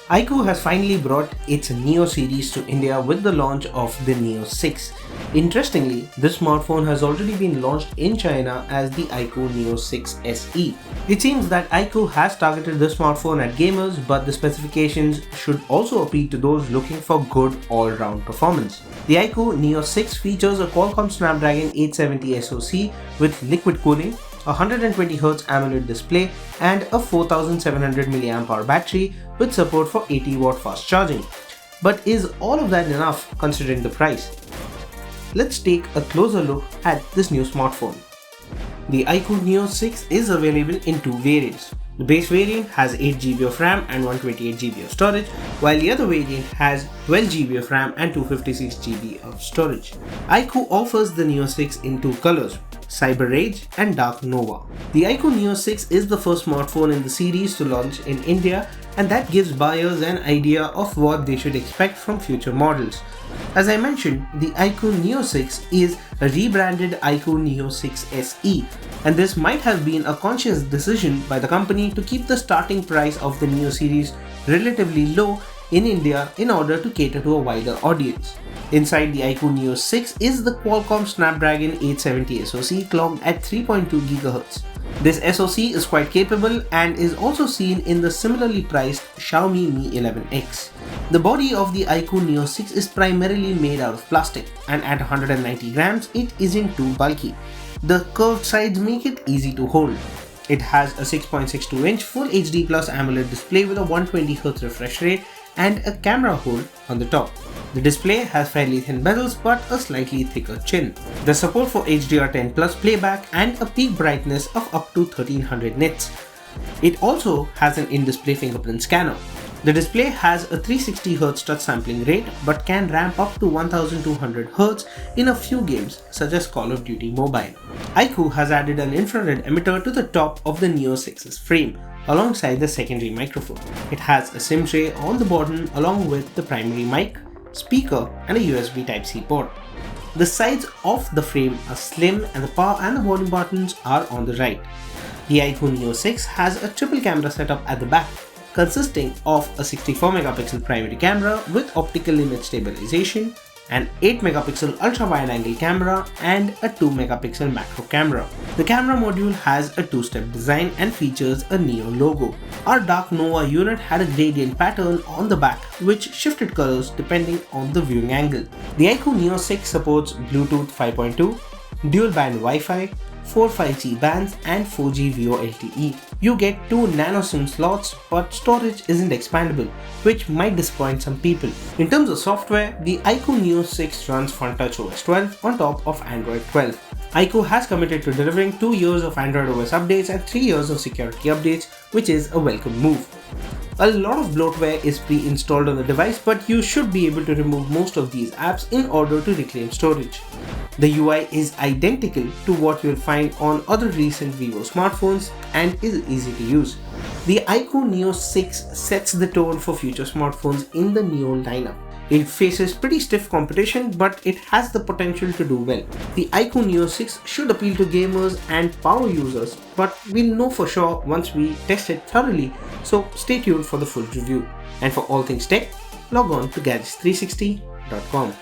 iQoo has finally brought its Neo series to India with the launch of the Neo 6. Interestingly, this smartphone has already been launched in China as the iQoo Neo 6 SE. It seems that iQoo has targeted this smartphone at gamers, but the specifications should also appeal to those looking for good all-round performance. The iQoo Neo 6 features a Qualcomm Snapdragon 870 SoC with liquid cooling, a 120Hz AMOLED display, and a 4700 mAh battery with support for 80W fast charging. But is all of that enough considering the price? Let's take a closer look at this new smartphone. The iQoo Neo 6 is available in two variants. The base variant has 8GB of RAM and 128GB of storage, while the other variant has 12GB of RAM and 256GB of storage. iQoo offers the Neo 6 in two colors, Cyber Rage and Dark Nova. The iQoo Neo 6 is the first smartphone in the series to launch in India, and that gives buyers an idea of what they should expect from future models. As I mentioned, the iQoo Neo 6 is a rebranded iQoo Neo 6 SE, and this might have been a conscious decision by the company to keep the starting price of the Neo series relatively low in India in order to cater to a wider audience. Inside the iQoo Neo 6 is the Qualcomm Snapdragon 870 SoC clocked at 3.2 GHz. This SoC is quite capable and is also seen in the similarly priced Xiaomi Mi 11X. The body of the iQoo Neo 6 is primarily made out of plastic, and at 190 grams it isn't too bulky. The curved sides make it easy to hold. It has a 6.62-inch Full HD Plus AMOLED display with a 120Hz refresh rate and a camera hole on the top. The display has fairly thin bezels but a slightly thicker chin. The support for HDR10 Plus playback and a peak brightness of up to 1300 nits. It also has an in-display fingerprint scanner. The display has a 360Hz touch sampling rate but can ramp up to 1200Hz in a few games such as Call of Duty Mobile. iQoo has added an infrared emitter to the top of the Neo 6's frame alongside the secondary microphone. It has a SIM tray on the bottom along with the primary mic, speaker, and a USB Type-C port. The sides of the frame are slim and the power and the volume buttons are on the right. The iQoo Neo 6 has a triple camera setup at the back, consisting of a 64MP primary camera with optical image stabilization, an 8MP ultra-wide-angle camera, and a 2MP macro camera. The camera module has a two-step design and features a Neo logo. Our Dark Nova unit had a gradient pattern on the back which shifted colors depending on the viewing angle. The iQoo Neo 6 supports Bluetooth 5.2, dual-band Wi-Fi, 4 5G bands, and 4G VoLTE. You get 2 nano SIM slots, but storage isn't expandable, which might disappoint some people. In terms of software, the iQoo Neo 6 runs Funtouch OS 12 on top of Android 12. iQoo has committed to delivering 2 years of Android OS updates and 3 years of security updates, which is a welcome move. A lot of bloatware is pre-installed on the device, but you should be able to remove most of these apps in order to reclaim storage. The UI is identical to what you'll find on other recent Vivo smartphones and is easy to use. The iQoo Neo 6 sets the tone for future smartphones in the Neo lineup. It faces pretty stiff competition, but it has the potential to do well. The iQoo Neo 6 should appeal to gamers and power users, but we'll know for sure once we test it thoroughly, so stay tuned for the full review. And for all things tech, log on to gadgets360.com.